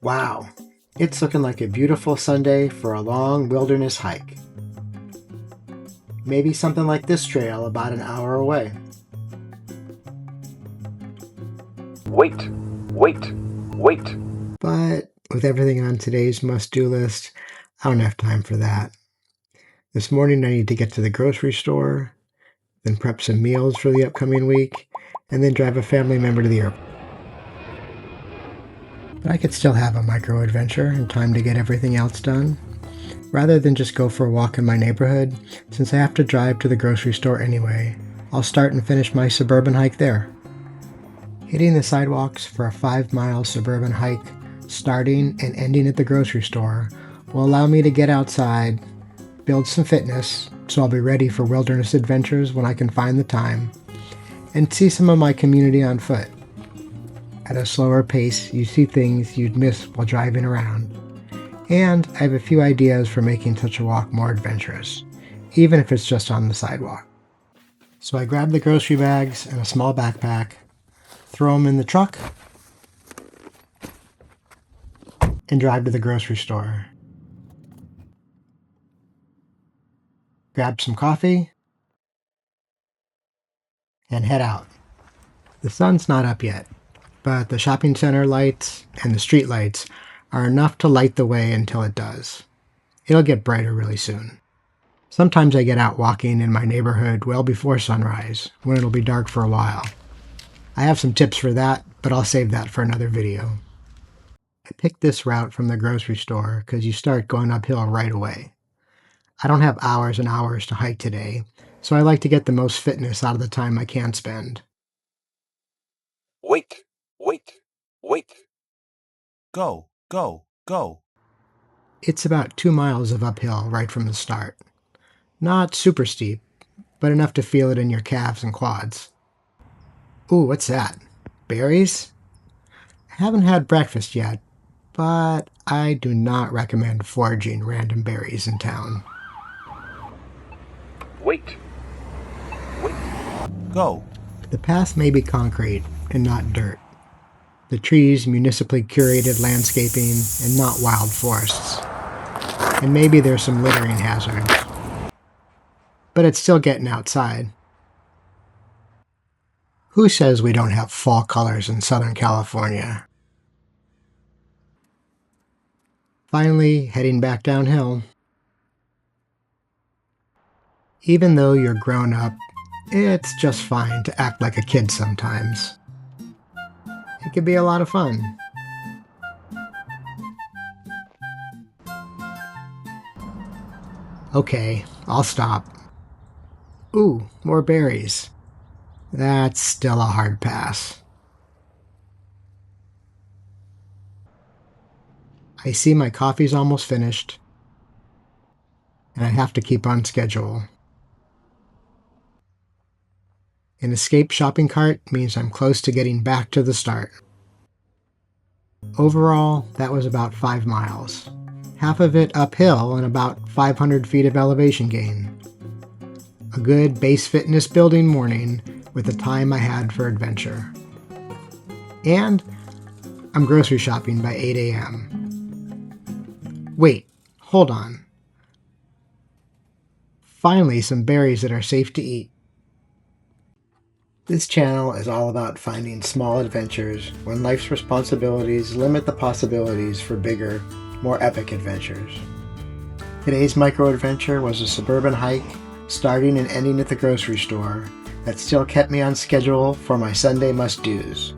Wow, it's looking like a beautiful Sunday for a long wilderness hike. Maybe something like this trail about an hour away. Wait, wait, wait. But with everything on today's must-do list, I don't have time for that. This morning I need to get to the grocery store, then prep some meals for the upcoming week, and then drive a family member to the airport. But I could still have a micro-adventure in time to get everything else done, rather than just go for a walk in my neighborhood. Since I have to drive to the grocery store anyway, I'll start and finish my suburban hike there. Hitting the sidewalks for a 5-mile suburban hike, starting and ending at the grocery store, will allow me to get outside, build some fitness, so I'll be ready for wilderness adventures when I can find the time, and see some of my community on foot. At a slower pace, you see things you'd miss while driving around. And I have a few ideas for making such a walk more adventurous, even if it's just on the sidewalk. So I grab the grocery bags and a small backpack, throw them in the truck, and drive to the grocery store. Grab some coffee, and head out. The sun's not up yet, but the shopping center lights and the street lights are enough to light the way until it does. It'll get brighter really soon. Sometimes I get out walking in my neighborhood well before sunrise, when it'll be dark for a while. I have some tips for that, but I'll save that for another video. I picked this route from the grocery store because you start going uphill right away. I don't have hours and hours to hike today, so I like to get the most fitness out of the time I can spend. Wait, wait, wait. Go, go, go. It's about 2 miles of uphill right from the start. Not super steep, but enough to feel it in your calves and quads. Ooh, what's that? Berries? I haven't had breakfast yet, but I do not recommend foraging random berries in town. Wait, wait. Go. The path may be concrete and not dirt. The trees municipally curated landscaping and not wild forests. And maybe there's some littering hazards. But it's still getting outside. Who says we don't have fall colors in Southern California? Finally, heading back downhill. Even though you're grown up, it's just fine to act like a kid sometimes. It can be a lot of fun. Okay, I'll stop. Ooh, more berries. That's still a hard pass. I see my coffee's almost finished, and I have to keep on schedule. An escape shopping cart means I'm close to getting back to the start. Overall, that was about 5 miles. Half of it uphill and about 500 feet of elevation gain. A good base fitness building morning with the time I had for adventure. And I'm grocery shopping by 8 a.m. Wait, hold on. Finally, some berries that are safe to eat. This channel is all about finding small adventures when life's responsibilities limit the possibilities for bigger, more epic adventures. Today's micro-adventure was a suburban hike, starting and ending at the grocery store, that still kept me on schedule for my Sunday must-dos.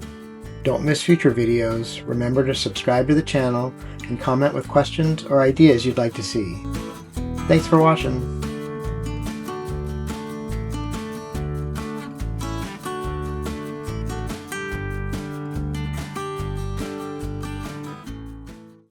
Don't miss future videos, remember to subscribe to the channel, and comment with questions or ideas you'd like to see. Thanks for watching.